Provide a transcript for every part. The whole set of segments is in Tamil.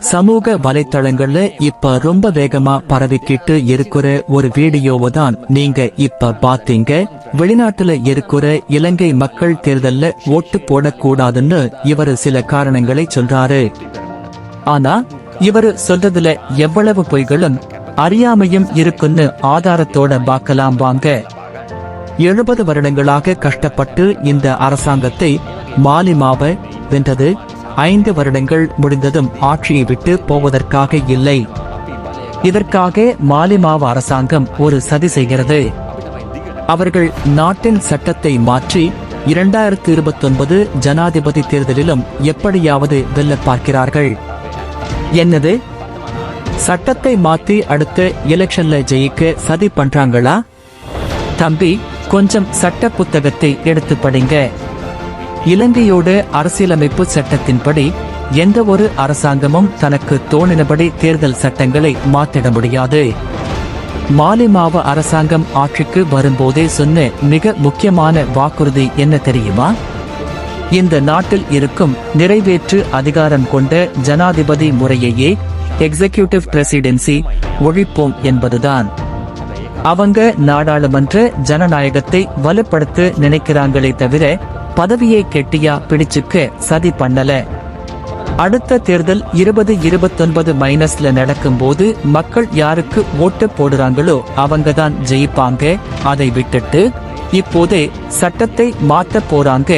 சமூக வலைத்தளங்கள்ல இப்ப ரொம்ப வேகமா பரவிக்கிட்டு இருக்கிற ஒரு வீடியோவை தான் நீங்க இப்ப பாத்தீங்க. வெளிநாட்டுல இருக்கிற இலங்கை மக்கள் தேர்தல்ல ஓட்டு போடக்கூடாதுன்னு இவரு சில காரணங்களை சொல்றாரு. ஆனா இவரு சொல்றதுல எவ்வளவு பொய்களும் அறியாமையும் இருக்குன்னு ஆதாரத்தோட பார்க்கலாம் வாங்க. 70 வருடங்களாக கஷ்டப்பட்டு இந்த அரசாங்கத்தை மாலிமாவை வென்றது. 5 வருடங்கள் முடிந்ததும் ஆட்சியை விட்டு போவதற்காக இல்லை. இதற்காக மாலிமாவ அரசாங்கம் ஒரு சதி செய்கிறது. அவர்கள் நாட்டின் சட்டத்தை மாற்றி 2029 ஜனாதிபதி தேர்தலிலும் எப்படியாவது வெல்ல பார்க்கிறார்கள். என்னது, சட்டத்தை மாத்தி அடுத்த எலெக்ஷன்ல ஜெயிக்க சதி பண்றாங்களா? தம்பி, கொஞ்சம் சட்ட புத்தகத்தை எடுத்து படிங்க. இலங்கையோட அரசியலமைப்பு சட்டத்தின்படி எந்த ஒரு அரசாங்கமும் தனக்கு தோணினபடி தேர்தல் சட்டங்களை மாற்றிட முடியாது. மாலிமாவ அரசாங்கம் ஆட்சிக்கு வரும்போதே சொன்ன மிக முக்கியமான வாக்குறுதி என்ன தெரியுமா? இந்த நாட்டில் இருக்கும் நிறைவேற்று அதிகாரம் கொண்ட ஜனாதிபதி முறையையே எக்ஸிகியூட்டிவ் பிரசிடென்சி ஒழிப்போம் என்பதுதான். அவங்க நாடாளுமன்ற ஜனநாயகத்தை வலுப்படுத்த நினைக்கிறாங்களே தவிர பதவியை கெட்டியா பிடிச்சுக்க சதி பண்ணல. அடுத்த தேர்தல் 2029 நடக்கும் போது மக்கள் யாருக்கு ஓட்டு போடுறாங்களோ அவங்கதான் ஜெயிப்பாங்க. அதை விட்டுட்டு இப்போதே சட்டத்தை மாத்த போறாங்க,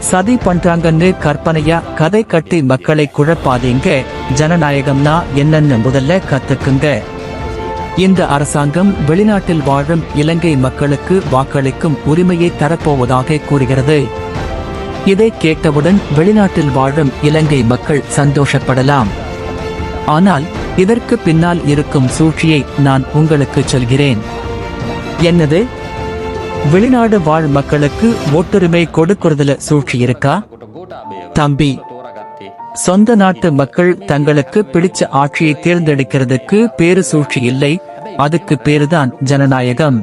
சதி பண்றாங்கன்னு கற்பனையா கதை கட்டி மக்களை குழப்பாதீங்க. ஜனநாயகம்னா என்னன்னு முதல்ல கத்துக்குங்க. இந்த அரசாங்கம் வெளிநாட்டில் வாழும் இலங்கை மக்களுக்கு வாக்களிக்கும் உரிமையை தரப்போவதாக கூறுகிறது. இதை கேட்டவுடன் வெளிநாட்டில் வாழும் இலங்கை மக்கள் சந்தோஷப்படலாம். ஆனால் இதற்கு பின்னால் இருக்கும் சூழ்ச்சியை நான் உங்களுக்கு சொல்கிறேன். என்னது, வெளிநாடு வாழ் மக்களுக்கு ஓட்டுரிமை கொடுக்கிறதுல சூழ்ச்சி இருக்கா? தம்பி, சொந்த நாட்டு மக்கள் தங்களுக்கு பிடிச்ச ஆட்சியை தேர்ந்தெடுக்கிறதுக்கு பேரு சூழ்ச்சி இல்லை, அதுக்கு பேருதான் ஜனநாயகம்.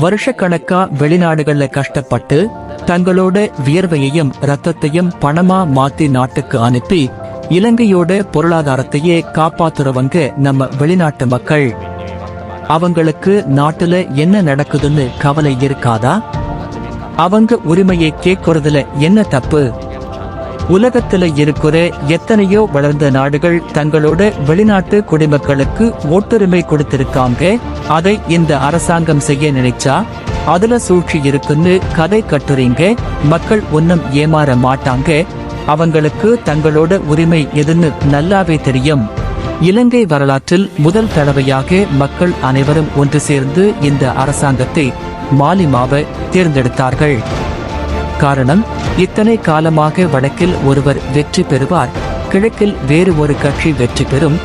வருஷக்கணக்கா வெளிநாடுகள்ல கஷ்டப்பட்டு தங்களோட வியர்வையையும் ரத்தத்தையும் பணமா மாத்தி நாட்டுக்கு அனுப்பி இலங்கையோட பொருளாதாரத்தையே காப்பாத்துறவங்க நம்ம வெளிநாட்டு மக்கள். அவங்களுக்கு நாட்டுல என்ன நடக்குதுன்னு கவலை இருக்காதா? அவங்க உரிமையை கேட்கறதுல என்ன தப்பு? உலகத்துல இருக்கிற எத்தனையோ வளர்ந்த நாடுகள் தங்களோட வெளிநாட்டு குடிமக்களுக்கு ஓட்டுரிமை கொடுத்திருக்காங்க. அதை இந்த அரசாங்கம் செய்ய நினைச்சா அதுல சூழ்ச்சி இருக்குன்னு கதை கட்டுறீங்க. மக்கள் ஒன்னும் ஏமாற மாட்டாங்க. அவங்களுக்கு தங்களோட உரிமை எதுன்னு நல்லாவே தெரியும். இலங்கை வரலாற்றில் முதல் தடவையாக மக்கள் அனைவரும் ஒன்று சேர்ந்து இந்த அரசாங்கத்தை மாலிமாவை தேர்ந்தெடுத்தார்கள். காரணம், இத்தனை காலமாக வடக்கில் ஒருவர் வெற்றி பெறுவார், கிழக்கில் வேறு ஒரு கட்சி வெற்றி பெறும்,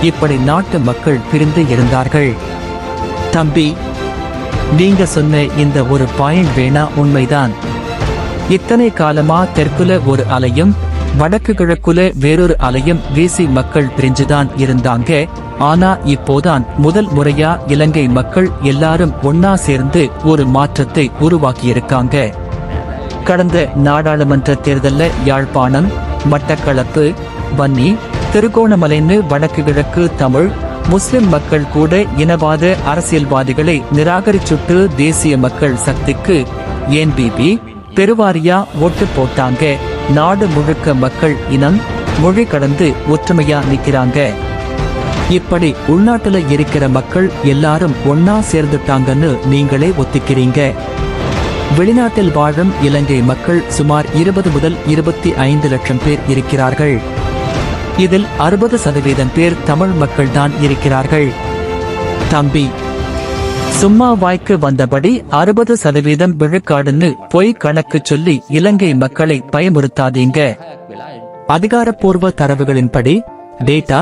இப்படி நாட்டு மக்கள் பிரிந்து இருந்தார்கள். தம்பி, நீங்க சொன்ன இந்த ஒரு பாயிண்ட் வேணா உண்மைதான். இத்தனை காலமா தெற்குல ஒரு அலையும் வடக்கு கிழக்குல வேறொரு அலையும் வீசி மக்கள் பிரிஞ்சுதான் இருந்தாங்க. ஆனா இப்போதான் முதல் முறையா இலங்கை மக்கள் எல்லாரும் ஒன்னா சேர்ந்து ஒரு மாற்றத்தை உருவாக்கியிருக்காங்க. கடந்த நாடாளுமன்ற தேர்தல்ல யாழ்ப்பாணம், மட்டக்களப்பு, வன்னி, திருகோணமலைன்னு வடக்கு கிழக்கு தமிழ் முஸ்லிம் மக்கள் கூட இனவாத அரசியல்வாதிகளை நிராகரிச்சுட்டு தேசிய மக்கள் சக்திக்கு என்பிபி பெருவாரியா ஓட்டு போட்டாங்க. நாடு முழுக்க மக்கள் இனம் மொழி கடந்து ஒற்றுமையா நிக்கிறாங்க. இப்படி உள்நாட்டுல இருக்கிற மக்கள் எல்லாரும் ஒன்னா சேர்ந்துட்டாங்கன்னு நீங்களே ஒத்துக்கிறீங்க. வெளிநாட்டில் வாழும் இலங்கை மக்கள் சுமார் 20 முதல் 25 லட்சம் பேர் இருக்கிறார்கள். இதில் 60% பேர் தமிழ் மக்கள் தான் இருக்கிறார்கள். தம்பி, சும்மா வாய்க்கு வந்தபடி 60% விழுக்காடுன்னு பொய் கணக்கு சொல்லி இலங்கை மக்களை பயமுறுத்தாதீங்க. அதிகாரப்பூர்வ தரவுகளின்படி டேட்டா,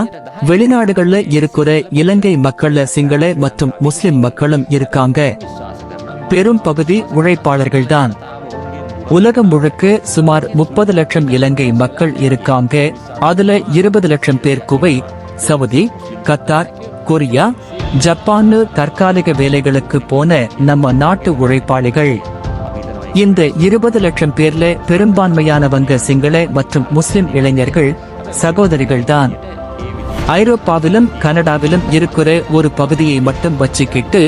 வெளிநாடுகள்ல இருக்கிற இலங்கை மக்கள்ல சிங்கள மற்றும் முஸ்லிம் மக்களும் இருக்காங்க. பெரும் பகுதி உழைப்பாளர்கள்தான். உலகம் முழுக்க சுமார் 30 லட்சம் இலங்கை மக்கள் இருக்காங்க. அதுல 20 லட்சம் பேர் குவைத், சவுதி, கத்தார், கொரியா, ஜப்பான்னு தற்காலிக வேலைகளுக்கு போன நம்ம நாட்டு உழைப்பாளிகள். இந்த 20 லட்சம் பேர்ல பெரும்பான்மையானவங்க சிங்கள மற்றும் முஸ்லிம் இளைஞர்கள், சகோதரிகள் தான். ஐரோப்பாவிலும் கனடாவிலும் இருக்கிற ஒரு பகுதியை மட்டும் வச்சுக்கிட்டு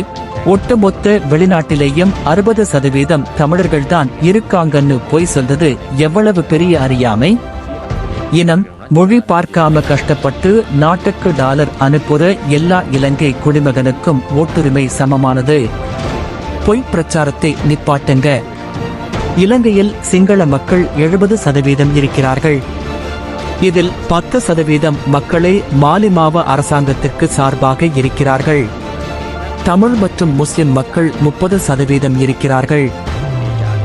ஒட்டுமொத்த வெளிநாட்டிலேயும் 60% தமிழர்கள்தான் இருக்காங்கன்னு போய் சொல்றது எவ்வளவு பெரிய அறியாமை. இனம் மொழி பார்க்காம கஷ்டப்பட்டு நாட்டுக்கு டாலர் அனுப்புற எல்லா இலங்கை குடிமகனுக்கும் ஓட்டுரிமை சமமானது. பொய் பிரச்சாரத்தை நிப்பாட்டுங்க. இலங்கையில் சிங்கள மக்கள் 70% இருக்கிறார்கள். இதில் 10% மக்களே மாலிமாவ அரசாங்கத்திற்கு சார்பாக இருக்கிறார்கள். தமிழ் மற்றும் முஸ்லிம் மக்கள் 30% இருக்கிறார்கள்.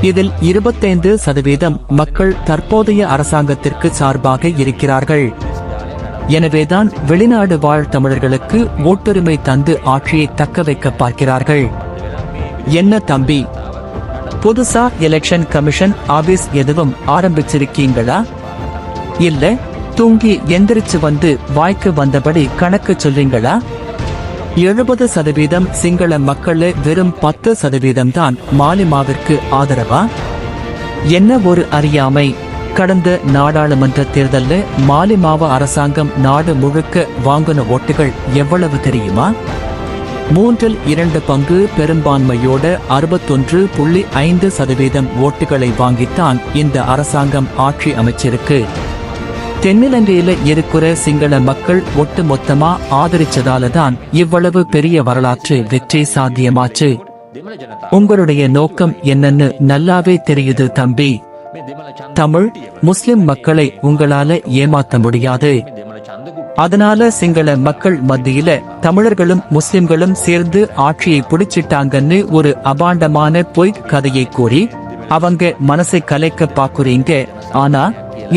இதில் 25% மக்கள் தற்போதைய அரசாங்கத்திற்கு சார்பாக இருக்கிறார்கள். எனவேதான் வெளிநாடு வாழ் தமிழர்களுக்கு ஓட்டுரிமை தந்து ஆட்சியை தக்க வைக்க பார்க்கிறார்கள். என்ன தம்பி, புதுசா எலெக்ஷன் கமிஷன் ஆபீஸ் எதுவும் ஆரம்பிச்சிருக்கீங்களா? இல்ல தூங்கி எந்திரிச்சு வந்து வாய்க்கு வந்தபடி கணக்கு சொல்றீங்களா? 70% சிங்கள மக்கள் வெறும் 10% தான் மாலிமாவிற்கு ஆதரவா? என்ன ஒரு அறியாமை. கடந்த நாடாளுமன்ற தேர்தல்ல மாலிமாவ அரசாங்கம் நாடு முழுக்க வாங்கின ஓட்டுகள் எவ்வளவு தெரியுமா? 2/3 பங்கு பெரும்பான்மையோட 61.5% ஓட்டுகளை வாங்கித்தான் இந்த அரசாங்கம் ஆட்சி அமைச்சிருக்கு. தென்னிலங்கையில இருக்கிற சிங்கள மக்கள் ஒட்டு மொத்தமா ஆதரிச்சதாலதான் இவ்வளவு பெரிய வரலாற்று வெற்றி சாத்தியமாச்சு. உங்களுடைய நோக்கம் என்னன்னு நல்லாவே தெரியுது தம்பி. தமிழ் முஸ்லிம் மக்களை உங்களால ஏமாத்த முடியாது. அதனால சிங்கள மக்கள் மத்தியில தமிழர்களும் முஸ்லிம்களும் சேர்ந்து ஆட்சியை பிடிச்சிட்டாங்கன்னு ஒரு அபாண்டமான பொய் கதையை கூறி அவங்க மனசை கலைக்க பாக்குறீங்க. ஆனா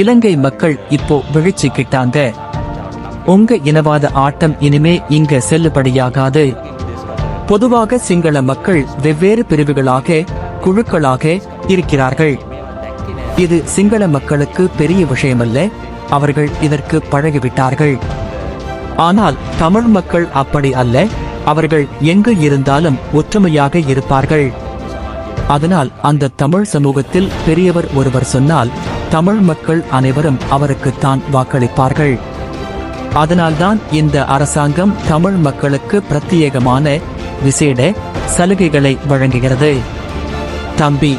இலங்கை மக்கள் இப்போ விழிச்சுக்கிட்டாங்க. உங்க இனவாத ஆட்டம் இனிமே இங்க செல்லுபடியாகாது. பொதுவாக சிங்கள மக்கள் வெவ்வேறு பிரிவுகளாக குழுக்களாக இருக்கிறார்கள். இது சிங்கள மக்களுக்கு பெரிய விஷயமல்ல. அவர்கள் இதற்கு பழகிவிட்டார்கள். ஆனால் தமிழ் மக்கள் அப்படி அல்ல. அவர்கள் எங்கு இருந்தாலும் ஒற்றுமையாக இருப்பார்கள். அதனால் அந்த தமிழ் சமூகத்தில் பெரியவர் ஒருவர் சொன்னால் தமிழ் மக்கள் அனைவரும் அவருக்குத்தான் வாக்களிப்பார்கள். அதனால்தான் இந்த அரசாங்கம் தமிழ் மக்களுக்கு பிரத்யேகமான விசேட சலுகைகளை வழங்குகிறது. தம்பி,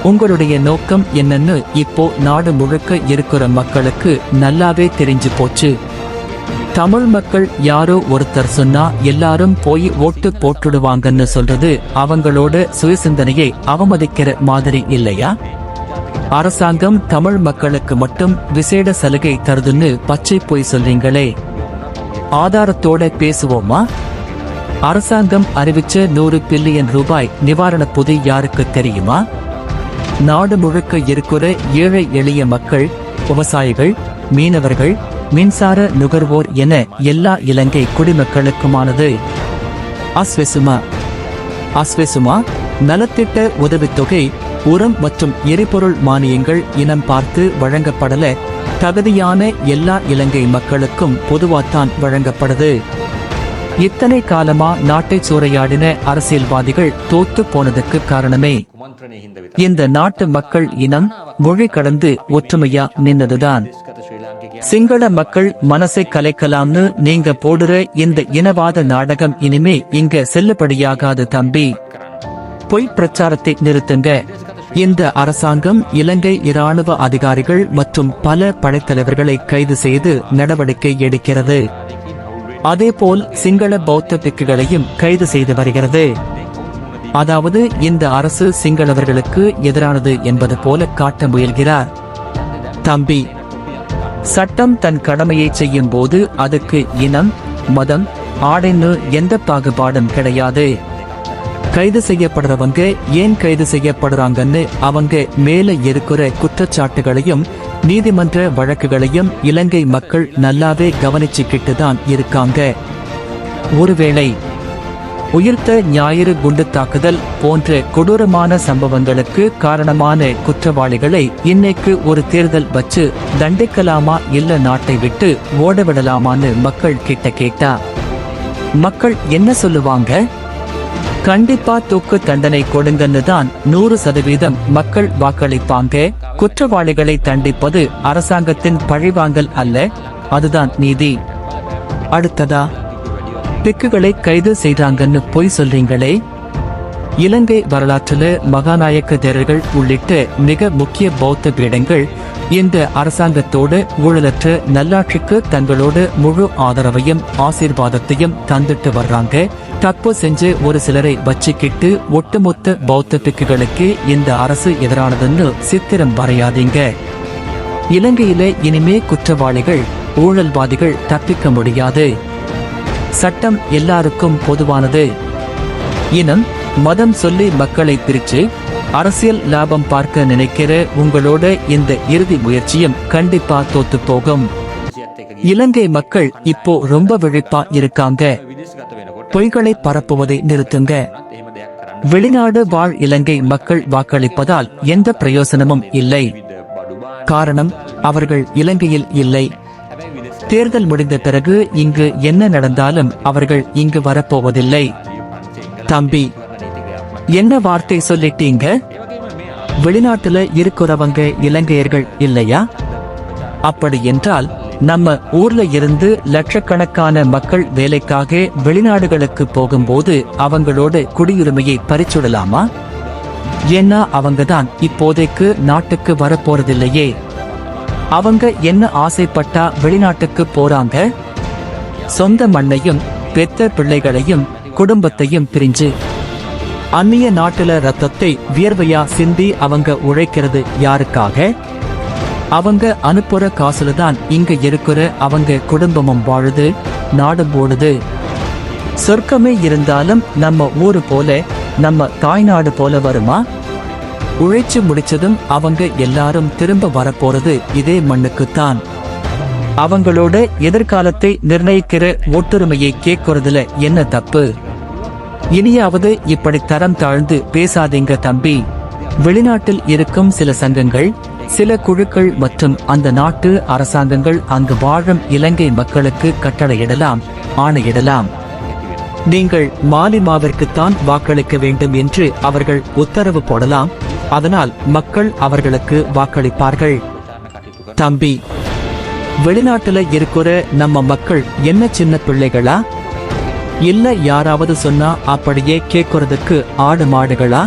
உங்களுடைய நோக்கம் என்னன்னு இப்போ நாடு முழுக்க இருக்கிற மக்களுக்கு நல்லாவே தெரிஞ்சு போச்சு. தமிழ் மக்கள் யாரோ ஒருத்தர் சொன்னா எல்லாரும் போய் ஓட்டு போட்டுடுவாங்கன்னு சொல்றது அவங்களோட சுயசிந்தனையை அவமதிக்கிற மாதிரி இல்லையா? அரசாங்கம் தமிழ் மக்களுக்கு மட்டும் விசேட சலுகை தருதுன்னு பச்சை போய் சொல்றீங்களே, ஆதாரத்தோட பேசுவோமா? அரசாங்கம் அறிவிச்ச 100 பில்லியன் ரூபாய் நிவாரண பொதி யாருக்கு தெரியுமா? நாடு முழுக்க இருக்கிற ஏழை எளிய மக்கள், விவசாயிகள், மீனவர்கள், மின்சார நுகர்வோர் என எல்லா இலங்கை குடிமக்களுக்குமானது. அஸ்வெசுமா நலத்திட்ட உதவித்தொகை, உரம் மற்றும் எரிபொருள் மானியங்கள் இனம் பார்த்து வழங்கப்படல. தகுதியான எல்லா இலங்கை மக்களுக்கும் பொதுவாத்தான் வழங்கப்படுது. இத்தனை காலமா நாட்டை சூறையாடின அரசியல்வாதிகள் தோத்து போனதுக்கு காரணமே இந்த நாட்டு மக்கள் இனம் மொழி கடந்து ஒற்றுமையா நின்னதுதான். சிங்கள மக்கள் மனசை கலைக்கலாம்னு நீங்க போடுற இந்த இனவாத நாடகம் இனிமே இங்க செல்லுபடியாகாது தம்பி. பொய் பிரச்சாரத்தை நிறுத்துங்க. இந்த அரசாங்கம் இலங்கை இராணுவ அதிகாரிகள் மற்றும் பல படைத்தலைவர்களை கைது செய்து நடவடிக்கை எடுக்கிறது. அதேபோல் சிங்கள பௌத்த பிக்குகளையும் கைது செய்து வருகிறது. அதாவது இந்த அரசு சிங்களவர்களுக்கு எதிரானது என்பது போல காட்ட முயல்கிறார். தம்பி, சட்டம் தன் கடமையை செய்யும் போது அதுக்கு இனம், மதம், ஆடைன்னு எந்த பாகுபாடும் கிடையாது. கைது செய்யப்படுறவங்க ஏன் கைது செய்யப்படுறாங்கன்னு அவங்க மேல இருக்கிற குற்றச்சாட்டுகளையும் நீதிமன்ற வழக்குகளையும் இலங்கை மக்கள் நல்லாவே கவனிச்சுக்கிட்டு தான் இருக்காங்க. ஒருவேளை உயிர்த்த ஞாயிறு குண்டு தாக்குதல் போன்ற கொடூரமான சம்பவங்களுக்கு காரணமான குற்றவாளிகளை இன்னைக்கு ஒரு தேர்தல் வச்சு தண்டிக்கலாமா இல்ல நாட்டை விட்டு ஓடவிடலாமான்னு மக்கள் கிட்ட கேட்டா மக்கள் என்ன சொல்லுவாங்க? கண்டிப்பா தூக்கு தண்டனை கொடுங்கன்னு தான் 100% மக்கள் வாக்களிப்பாங்க. குற்றவாளிகளை தண்டிப்பது அரசாங்கத்தின் பழிவாங்கல் அல்ல, அதுதான் நீதி. அடுத்ததா பிக்குகளை கைது செய்தாங்கன்னு பொய் சொல்றீங்களே. இலங்கை வரலாற்றில் மகாநாயக்க தேரர்கள் உள்ளிட்ட மிக முக்கிய பௌத்த பீடங்கள் இந்த அரசாங்கத்தோடு ஊழலற்ற நல்லாட்சிக்கு தங்களோட முழு ஆதரவையும் ஆசீர்வாதத்தையும் தந்துட்டு வர்றாங்க. தப்பு செஞ்சு ஒரு சிலரை வச்சுக்கிட்டு ஒட்டுமொத்த பௌத்த பிக்குகளுக்கு இந்த அரசு எதிரானதுன்னு சித்திரம் வரையாதீங்க. இலங்கையில இனிமே குற்றவாளிகள் ஊழல்வாதிகள் தப்பிக்க முடியாது. சட்டம் எல்லாருக்கும் பொதுவானது. இனம் மதம் சொல்லி மக்களை பிரிச்சு அரசியல் லாபம் பார்க்க நினைக்கிற உங்களோட இந்த இறுதி முயற்சியும் கண்டிப்பா தோத்து போகும். இலங்கை மக்கள் இப்போ ரொம்ப விழிப்பா இருக்காங்க. பொய்களை பரப்புவதை நிறுத்துங்க. வெளிநாடு வாழ் இலங்கை மக்கள் வாக்களிப்பதால் எந்த பிரயோசனமும் இல்லை. காரணம், அவர்கள் இலங்கையில் இல்லை. தேர்தல் முடிந்த பிறகு இங்கு என்ன நடந்தாலும் அவர்கள் இங்கு வரப்போவதில்லை. தம்பி, என்ன வார்த்தை சொல்லிட்டீங்க? வெளிநாட்டுல இருக்கிறவங்க இலங்கையர்கள் இல்லையா? அப்படி என்றால் நம்ம ஊர்ல இருந்து லட்சக்கணக்கான மக்கள் வேலைக்காக வெளிநாடுகளுக்கு போகும்போது அவங்களோட குடியுரிமையை பறிச்சுடலாமா? ஏன்னா அவங்கதான் இப்போதைக்கு நாட்டுக்கு வரப்போறதில்லையே. அவங்க என்ன ஆசைப்பட்டா வெளிநாட்டுக்கு போறாங்க? சொந்த மண்ணையும் பெத்த பிள்ளைகளையும் குடும்பத்தையும் பிரிஞ்சு அந்நிய நாட்டுல ரத்தத்தை வியர்வையா சிந்தி அவங்க உழைக்கிறது யாருக்காக? அவங்க அனுப்புற காசுல தான் இங்க இருக்கிற அவங்க குடும்பமும் வாழுது, நாடும் ஓடுது. சொர்க்கமே இருந்தாலும் நம்ம ஊரு போல, நம்ம தாய்நாடு போல வருமா? உழைச்சு முடிச்சதும் அவங்க எல்லாரும் திரும்ப வரப்போறது இதே மண்ணுக்குத்தான். அவங்களோட எதிர்காலத்தை நிர்ணயிக்கிற ஒட்டுரிமையை கேட்கறதுல என்ன தப்பு? இனியாவது இப்படி தரம் தாழ்ந்து பேசாதீங்க தம்பி. வெளிநாட்டில் இருக்கும் சில சங்கங்கள், சில குழுக்கள் மற்றும் அந்த நாட்டு அரசாங்கங்கள் அங்கு வாழும் இலங்கை மக்களுக்கு கட்டளையிடலாம், ஆணையிடலாம். நீங்கள் மாலிமாவிற்குத்தான் வாக்களிக்க வேண்டும் என்று அவர்கள் உத்தரவு போடலாம். அதனால் மக்கள் அவர்களுக்கு வாக்களிப்பார்கள். தம்பி, வெளிநாட்டுல இருக்கிற நம்ம மக்கள் என்ன சின்ன பிள்ளைகளா? இல்ல யாராவது சொன்னா அப்படியே கேட்கறதுக்கு ஆடு மாடுகளா?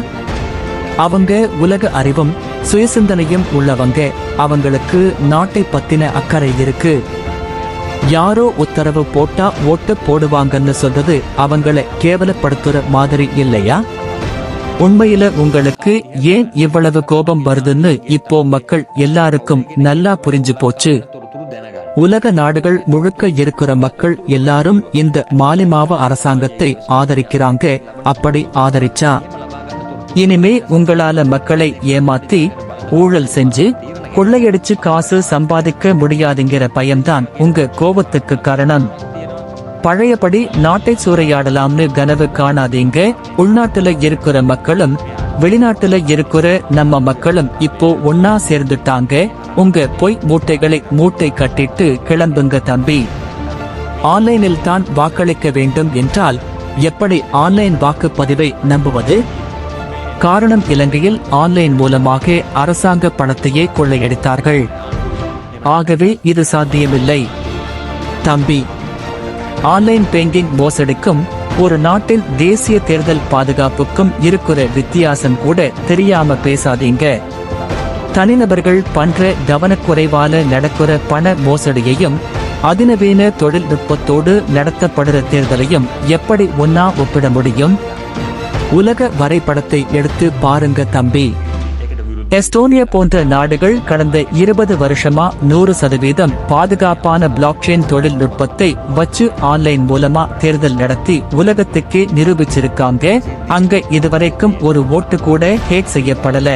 அவங்க உலக அறிவும் சுயசிந்தனையும் உள்ளவங்க. அவங்களுக்கு நாட்டை பத்தின அக்கறை இருக்கு. யாரோ உத்தரவு போட்டா ஓட்டு போடுவாங்கன்னு சொல்றது அவங்களை கேவலப்படுத்துற மாதிரி இல்லையா? உண்மையில உங்களுக்கு ஏன் இவ்வளவு கோபம் வருதுன்னு இப்போ மக்கள் எல்லாருக்கும் நல்லா புரிஞ்சு போச்சு. உலக நாடுகள் முழுக்க இருக்கிற மக்கள் எல்லாரும் இந்த மாலிமாவ அரசாங்கத்தை ஆதரிக்கிறாங்க. அப்படி ஆதரிச்சா இனிமே உங்களால மக்களை ஏமாத்தி ஊழல் செஞ்சு கொள்ளையடிச்சு காசு சம்பாதிக்க முடியாதுங்கிற பயம்தான் உங்க கோபத்துக்கு காரணம். பழையபடி நாட்டை சூறையாடலாம்னு கனவு காணாதீங்க. உள்நாட்டுல இருக்கிற மக்களும் வெளிநாட்டுல இருக்கிற நம்ம மக்களும் இப்போ ஒன்னா சேர்ந்துட்டாங்க. உங்க பொய் மூட்டைகளை மூட்டை கட்டிட்டு கிளம்புங்க தம்பி. ஆன்லைனில் தான் வாக்களிக்க வேண்டும் என்றால் எப்படி ஆன்லைன் வாக்குப்பதிவை நம்புவது? காரணம், இலங்கையில் ஆன்லைன் மூலமாக அரசாங்க பணத்தையே கொள்ளையடித்தார்கள். ஆகவே இது சாத்தியமில்லை தம்பி. ஆன்லைன் பேங்கிங் மோசடிக்கும் ஒரு நாட்டில் தேசிய தேர்தல் பாதுகாப்புக்கும் இருக்கிற வித்தியாசம் கூட தெரியாம பேசாதீங்க. தனிநபர்கள் பண்ற கவனக்குறைவால நடக்கிற பண மோசடியையும் அதிநவீன தொழில்நுட்பத்தோடு நடத்தப்படுற தேர்தலையும் எப்படி ஒன்னா ஒப்பிட முடியும்? உலக வரைபடத்தை எடுத்து பாருங்க தம்பி. எஸ்டோனியா போன்ற நாடுகள் கடந்த 20 வருஷமா 100% பாதுகாப்பான பிளாக்செயின் தொழில்நுட்பத்தை வச்சு ஆன்லைன் மூலமா தேர்தல் நடத்தி உலகத்துக்கே நிரூபிச்சிருக்காங்க. அங்க இதுவரைக்கும் ஒரு ஓட்டு கூட ஹேக் செய்யப்படல.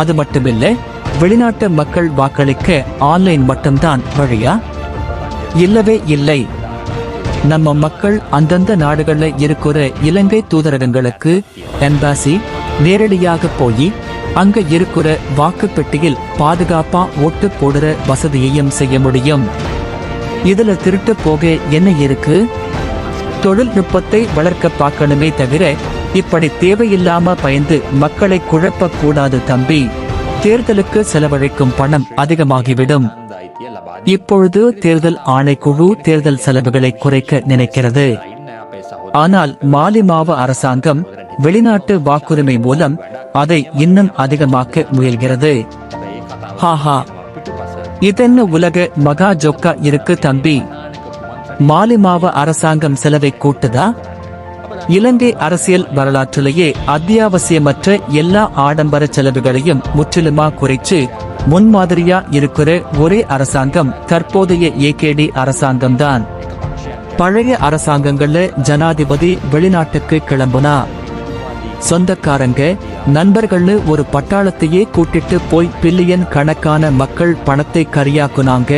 அது மட்டுமில்ல, வெளிநாட்டு மக்கள் வாக்களிக்க ஆன்லைன் மட்டும்தான் வழியா? இல்லவே இல்லை. நம்ம மக்கள் அந்தந்த நாடுகள்ல இருக்கிற இலங்கை தூதரகங்களுக்கு எம்பாசி நேரடியாக போய் அங்க இருக்கிற வாக்கு பெட்டியில் பாதுகாப்பா ஓட்டு போடுற வசதியையும் செய்ய முடியும். இதுல திருட்டு போக என்ன இருக்கு? தொழில்நுட்பத்தை வளர்க்க பார்க்கணுமே தவிர இப்படி தேவையில்லாம பயந்து மக்களை குழப்ப கூடாது தம்பி. தேர்தலுக்கு செலவழிக்கும் பணம் அதிகமாகிவிடும். இப்பொழுது தேர்தல் ஆணைக்குழு தேர்தல் செலவுகளை குறைக்க நினைக்கிறது. ஆனால் மாலிமாவ அரசாங்கம் வெளிநாட்டு வாக்குரிமை மூலம் அதை இன்னும் அதிகமாக்க முயல்கிறது. ஹாஹா, இதென்ன உலக மகா ஜொக்கா இருக்கு தம்பி. மாலிமாவ அரசாங்கம் செலவை கூட்டுதா? இலங்கை அரசியல் வரலாற்றிலேயே அத்தியாவசியமற்ற எல்லா ஆடம்பர செலவுகளையும் முற்றிலுமா குறைச்சு முன்மாதிரியா இருக்கிற ஒரே அரசாங்கம் தற்போதைய ஏகேடி அரசாங்கம்தான். பழைய அரசாங்கங்கள்ல ஜனாதிபதி வெளிநாட்டுக்கு கிளம்புனா சொந்தக்காரங்க நண்பர்கள்னு ஒரு பட்டாளத்தையே கூட்டிட்டு போய் பில்லியன் கணக்கான மக்கள் பணத்தை கரியாக்குனாங்க.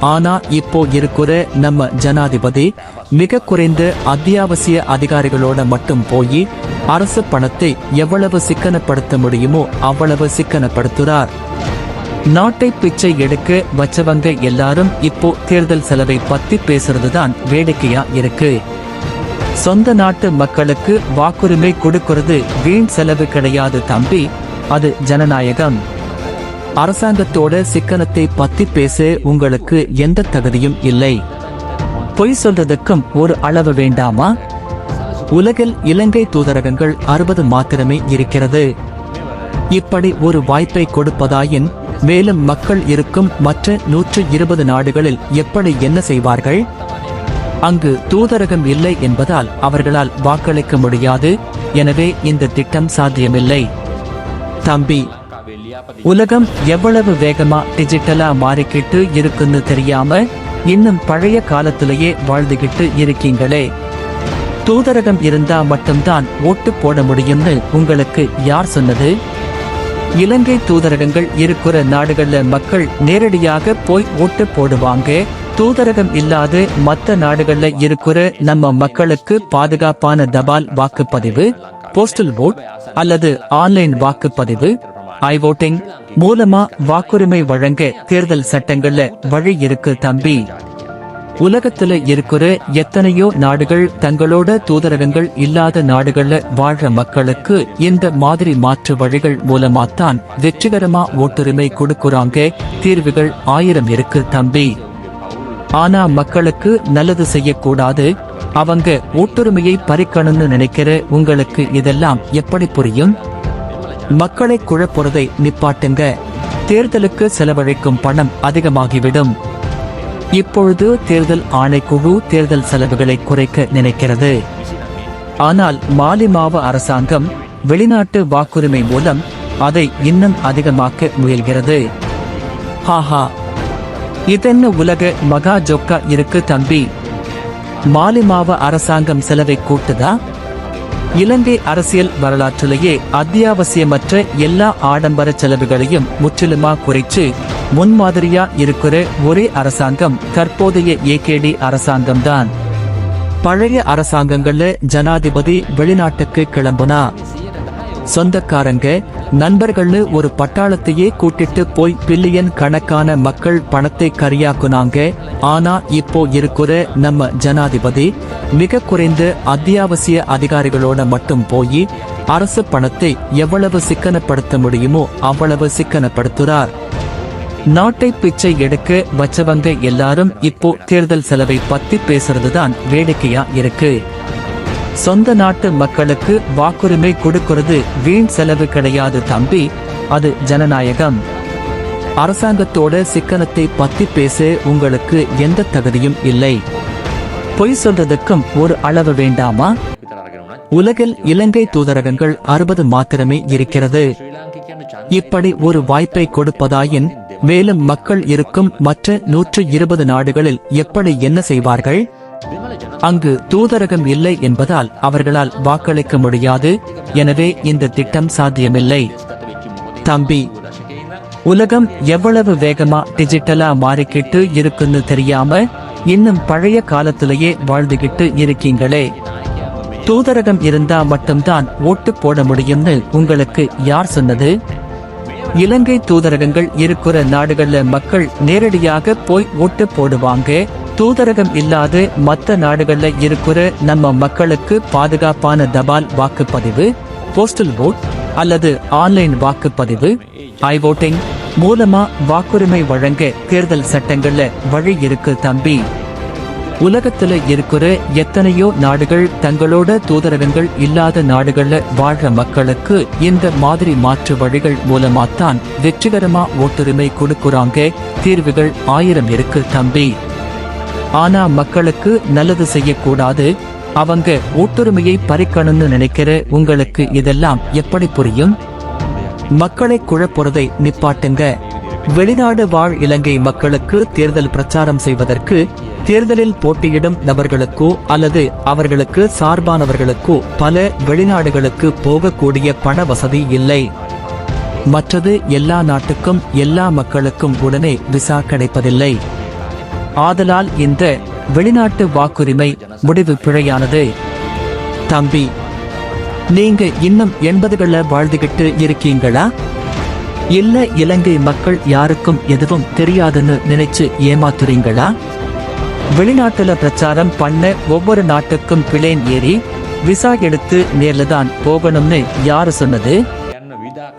ஆனா இப்போ இருக்கிற நம்ம ஜனாதிபதி மிக குறைந்த அத்தியாவசிய அதிகாரிகளோட மட்டும் போய் அரசு பணத்தை எவ்வளவு சிக்கனப்படுத்த முடியுமோ அவ்வளவு சிக்கனப்படுத்துறார். நாட்டை பிச்சை எடுக்க வச்சவங்க எல்லாரும் இப்போ தேர்தல் செலவை பத்தி பேசுறதுதான் வேடிக்கையா இருக்கு. சொந்த நாட்டு மக்களுக்கு வாக்குரிமை கொடுக்கிறது வீண் செலவு கிடையாது தம்பி, அது ஜனநாயகம். அரசாங்கத்தோட சிக்கனத்தை பத்தி பேச உங்களுக்கு எந்த தகுதியும் இல்லை. பொய் சொல்றதுக்கும் ஒரு அளவு வேண்டாமா? உலகில் இலங்கை தூதரகங்கள் 60 மாத்திரமே இருக்கிறது. இப்படி ஒரு வாய்ப்பை கொடுப்பதாயின் மேலும் மக்கள் இருக்கும் மற்ற 120 நாடுகளில் எப்படி என்ன செய்வார்கள்? அங்கு தூதரகம் இல்லை என்பதால் அவர்களால் வாக்களிக்க முடியாது. எனவே இந்த திட்டம் சாத்தியமில்லை தம்பி. உலகம் எவ்வளவு வேகமா டிஜிட்டலா மாறிக்கிட்டு இருக்குன்னு தெரியாம இன்னும் பழைய காலத்திலேயே வாழ்ந்துகிட்டு இருக்கீங்களே. தூதரகம் இருந்தா மட்டும்தான் ஓட்டு போட முடியும்னு உங்களுக்கு யார் சொன்னது? இலங்கை தூதரகங்கள் இருக்கிற நாடுகள்ல மக்கள் நேரடியாக போய் ஓட்டு போடுவாங்க. தூதரகம் இல்லாத மற்ற நாடுகள்ல இருக்கிற நம்ம மக்களுக்கு பாதுகாப்பான தபால் வாக்குப்பதிவு, போஸ்டல் ஓட் அல்லது ஆன்லைன் வாக்குப்பதிவு, ஐ-வோட்டிங் மூலமா வாக்குரிமை வழங்க தேர்தல் சட்டங்கள்ல வழி இருக்கு தம்பி. உலகத்துல இருக்கிற எத்தனையோ நாடுகள் தங்களோட தூதரகங்கள் இல்லாத நாடுகள்ல வாழ்ற மக்களுக்கு இந்த மாதிரி மாற்று வழிகள் மூலமாத்தான் வெற்றிகரமா ஓட்டுரிமை கொடுக்குறாங்க. தீர்வுகள் 1000 இருக்கு தம்பி. ஆனா மக்களுக்கு நல்லது செய்யக்கூடாது, அவங்க ஓட்டுரிமையை பறிக்கணும்னு நினைக்கிற உங்களுக்கு இதெல்லாம் எப்படி புரியும்? மக்களை குழப்புறதை நிப்பாட்டுங்க. தேர்தலுக்கு செலவழிக்கும் பணம் அதிகமாகிவிடும். இப்பொழுது தேர்தல் ஆணைக்குழு தேர்தல் செலவுகளை குறைக்க நினைக்கிறது. ஆனால் மாலிமாவ அரசாங்கம் வெளிநாட்டு வாக்குரிமை மூலம் அதை இன்னும் அதிகமாக்க முயல்கிறது. ஹாஹா, இதென்ன உலக மகா ஜொக்கா இருக்கு தம்பி. மாலிமாவ அரசாங்கம் செலவை கூட்டுதா? இலங்கை அரசியல் வரலாற்றிலேயே அத்தியாவசியமற்ற எல்லா ஆடம்பர செலவுகளையும் முற்றிலுமா குறைச்சு முன்மாதிரியா இருக்கிற ஒரே அரசாங்கம் தற்போதைய ஏகேடி அரசாங்கம்தான். பழைய அரசாங்கங்கள்ல ஜனாதிபதி வெளிநாட்டுக்கு கிளம்புனா சொந்தக்காரங்க நண்பர்கள்னு ஒரு பட்டாளத்தையே கூட்டிட்டு போய் பில்லியன் கணக்கான மக்கள் பணத்தை கரியாக்குனாங்க. ஆனா இப்போ இருக்கிற நம்ம ஜனாதிபதி மிக குறைந்த அத்தியாவசிய அதிகாரிகளோட மட்டும் போய் அரசு பணத்தை எவ்வளவு சிக்கனப்படுத்த முடியுமோ அவ்வளவு சிக்கனப்படுத்துறார். நாட்டை பிச்சை எடுக்க வச்சவங்க எல்லாரும் இப்போ தேர்தல் செலவை பத்தி பேசுறதுதான் வேடிக்கையா இருக்கு. சொந்த நாட்டு மக்களுக்கு வாக்குரிமை கொடுக்கிறது வீண் செலவு கிடையாது தம்பி, அது ஜனநாயகம். அரசாங்கத்தோட சிக்கனத்தை பத்தி பேச உங்களுக்கு எந்த தகுதியும் இல்லை. பொய் சொல்றதுக்கும் ஒரு அளவு வேண்டாமா? உலகில் இலங்கை தூதரகங்கள் 60 மாத்திரமே இருக்கிறது. இப்படி ஒரு வாய்ப்பை கொடுப்பதாயின் மேலும் மக்கள் இருக்கும் மற்ற 120 நாடுகளில் எப்படி என்ன செய்வார்கள்? அங்கு தூதரகம் இல்லை என்பதால் அவர்களால் வாக்களிக்க முடியாது. எனவே இந்த திட்டம் சாத்தியமில்லை தம்பி. உலகம் எவ்வளவு வேகமா டிஜிட்டலா மாறிக்கிட்டு இருக்குன்னு தெரியாம இன்னும் பழைய காலத்திலேயே வாழ்ந்துகிட்டு இருக்கீங்களே. தூதரகம் இருந்தா மட்டும்தான் ஓட்டு போட முடியும்னு உங்களுக்கு யார் சொன்னது? இலங்கை தூதரகங்கள் இருக்கிற நாடுகள்ல மக்கள் நேரடியாக போய் ஓட்டு போடுவாங்க. தூதரகம் இல்லாத மற்ற நாடுகள்ல இருக்கிற நம்ம மக்களுக்கு பாதுகாப்பான தபால் வாக்குப்பதிவு, போஸ்டல் ஓட் அல்லது ஆன்லைன் வாக்குப்பதிவு, ஐ-வோட்டிங் மூலமா வாக்குரிமை வழங்க தேர்தல் சட்டங்கள்ல வழி இருக்கு தம்பி. உலகத்துல இருக்கிற எத்தனையோ நாடுகள் தங்களோட தூதரகங்கள் இல்லாத நாடுகள்ல வாழ்ற மக்களுக்கு இந்த மாதிரி மாற்று வழிகள் மூலமாத்தான் வெற்றிகரமா ஓட்டுரிமை கொடுக்குறாங்க. தீர்வுகள் 1000 இருக்கு தம்பி. ஆனா மக்களுக்கு நல்லது செய்யக்கூடாது, அவங்க ஓட்டுரிமையை பறிக்கணும்னு நினைக்கிற உங்களுக்கு இதெல்லாம் எப்படி புரியும்? மக்களை குழப்புறதை நிப்பாட்டுங்க. வெளிநாடு வாழ் இலங்கை மக்களுக்கு தேர்தல் பிரச்சாரம் செய்வதற்கு தேர்தலில் போட்டியிடும் நபர்களுக்கோ அல்லது அவர்களுக்கு சார்பானவர்களுக்கோ பல வெளிநாடுகளுக்கு போகக்கூடிய பண வசதி இல்லை. மற்றது எல்லா நாட்டுக்கும் எல்லா மக்களுக்கும் உடனே விசா கிடைப்பதில்லை. ஆதலால் இந்த வெளிநாட்டு வாக்குரிமை முடிவு பிழையானது தம்பி. நீங்க இன்னும் 80கள வாழ்ந்துகிட்டு இருக்கீங்களா? இல்ல இலங்கை மக்கள் யாருக்கும் எதுவும் தெரியாதுன்னு நினைச்சு ஏமாத்துறீங்களா? வெளிநாட்டுல பிரச்சாரம் பண்ண ஒவ்வொரு நாட்டுக்கும் பிளேன் ஏறி விசா எடுத்து நேர்ல தான் போகணும்னு யாரு சொன்னது?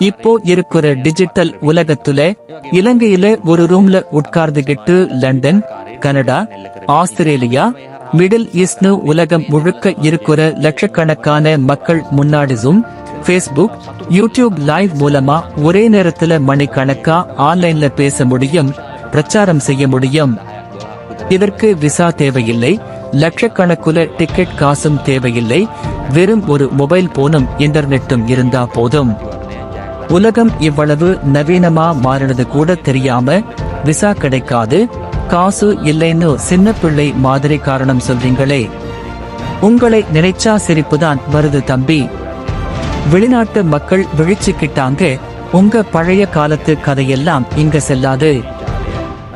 இப்போ இருக்கிற டிஜிட்டல் உலகத்துல இலங்கையில ஒரு ரூம்ல உட்கார்ந்துகிட்டு லண்டன், கனடா, ஆஸ்திரேலியா, மிடில் ஈஸ்ட்னு உலகம் முழுக்க இருக்கிற லட்சக்கணக்கான மக்கள் முன்னாடி ஜூம், Facebook, YouTube லைவ் மூலமா ஒரே நேரத்துல மணிக்கணக்கா ஆன்லைன்ல பேச முடியும், பிரச்சாரம் செய்ய முடியும். இதற்கு விசா தேவையில்லை, லட்சக்கணக்குல டிக்கெட் காசும் தேவையில்லை. வெறும் ஒரு மொபைல் போனும் இன்டர்நெட்டும் இருந்தா போதும். உலகம் இவ்வளவு நவீனமா மாறினது கூட தெரியாம விசா கிடைக்காது, காசு இல்லைன்னு சின்ன பிள்ளை மாதிரி காரணம் சொல்றீங்களே. உங்களை நினைச்சா சிரிப்புதான் வருது தம்பி. வெளிநாட்டு மக்கள் விழிச்சுக்கிட்டாங்க. உங்க பழைய காலத்து கதையெல்லாம் இங்க செல்லாது.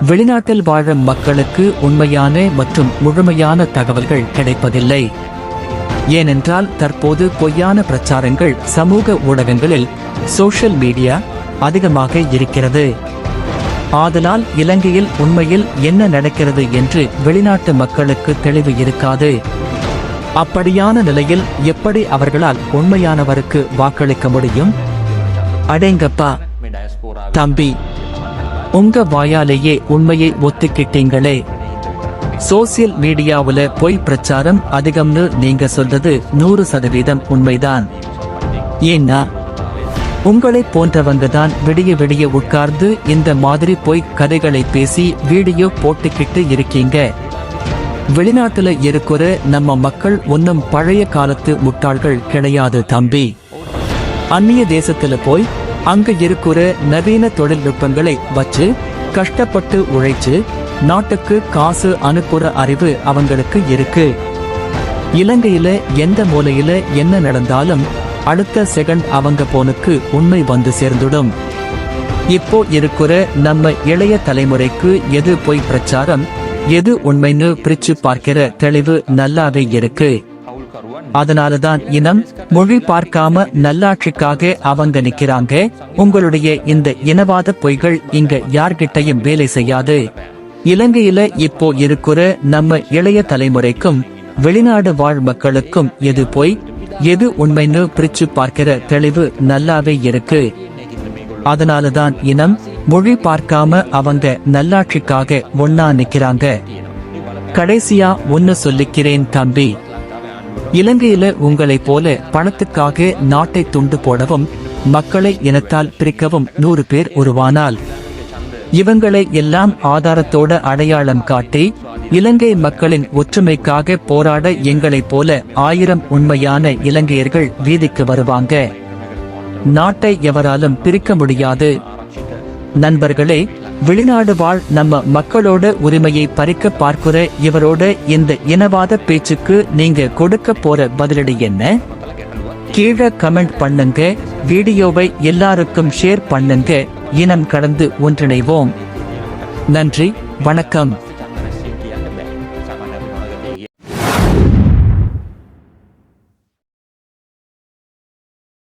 வெளிநாட்டில் வாழும் மக்களுக்கு உண்மையான மற்றும் முழுமையான தகவல்கள் கிடைப்பதில்லை. ஏனென்றால் தற்போது பொய்யான பிரச்சாரங்கள் சமூக ஊடகங்களில், சோஷியல் மீடியா அதிகமாக இருக்கிறது. ஆதலால் இலங்கையில் உண்மையில் என்ன நடக்கிறது என்று வெளிநாட்டு மக்களுக்கு தெளிவு இருக்காது. அப்படியான நிலையில் எப்படி அவர்களால் உண்மையானவருக்கு வாக்களிக்க முடியும்? அடேங்கப்பா தம்பி, உங்க வாயாலேயே உண்மையை ஒத்துக்கிட்டீங்களே. சோசியல் மீடியாவுல பொய் பிரச்சாரம் அதிகம்னு நீங்க சொல்றது 100% உண்மைதான். ஏன்னா உங்களை போன்றவங்க தான் விடிய விடிய உட்கார்ந்து இந்த மாதிரி பொய் கதைகளை பேசி வீடியோ போட்டுக்கிட்டு இருக்கீங்க. வெளிநாட்டுல இருக்கிற நம்ம மக்கள் ஒன்னும் பழைய காலத்து முட்டாள்கள் கிடையாது தம்பி. அந்நிய தேசத்துல போய் அங்க இருக்கிற நவீன தொழில்நுட்பங்களை வச்சு கஷ்டப்பட்டு உழைச்சு நாட்டுக்கு காசு அனுப்புற அறிவு அவங்களுக்கு இருக்கு. இலங்கையில எந்த மூலையில என்ன நடந்தாலும் அடுத்த செகண்ட் அவங்க போனுக்கு உண்மை வந்து சேர்ந்துடும். இப்போ இருக்கிற நம்ம இளைய தலைமுறைக்கு எது பொய் பிரச்சாரம், எது உண்மைன்னு பிரிச்சு பார்க்கிற தெளிவு நல்லாவே இருக்கு. அதனாலதான் இனம் மொழி பார்க்காம நல்லாட்சிக்காக அவங்க நிக்கிறாங்க. உங்களுடைய இந்த இனவாத பொய்கள் இங்க யார்கிட்டையும் வேலை செய்யாது. இலங்கையில இப்போ இருக்கிற நம்ம இளைய தலைமுறைக்கும் வெளிநாடு வாழ் மக்களுக்கும் எது பொய் எது உண்மைன்னு பிரிச்சு பார்க்கிற தெளிவு நல்லாவே இருக்கு. அதனாலதான் இனம் மொழி பார்க்காம அவங்க நல்லாட்சிக்காக ஒன்னா நிக்கிறாங்க. கடைசியா ஒன்னு சொல்லிக்கிறேன் தம்பி. இலங்கையில உங்களை போல பணத்துக்காக நாட்டை துண்டு போடவும் மக்களை இனத்தால் பிரிக்கவும் 100 பேர் உருவானால் இவங்களை எல்லாம் ஆதாரத்தோட அடையாளம் காட்டி இலங்கை மக்களின் ஒற்றுமைக்காக போராட எங்களைப் போல 1000 உண்மையான இலங்கையர்கள் வீதிக்கு வருவாங்க. நாட்டை எவராலும் பிரிக்க முடியாது. நண்பர்களே, வெளிநாடு வாழ் நம்ம மக்களோட உரிமையை பறிக்க பார்க்கிற இவரோட இந்த இனவாத பேச்சுக்கு நீங்க கொடுக்க போற பதிலடி என்ன? கீழே கமெண்ட் பண்ணுங்க. வீடியோவை எல்லாருக்கும் ஷேர் பண்ணுங்க. இனம் கடந்து ஒன்றிணைவோம். நன்றி, வணக்கம்.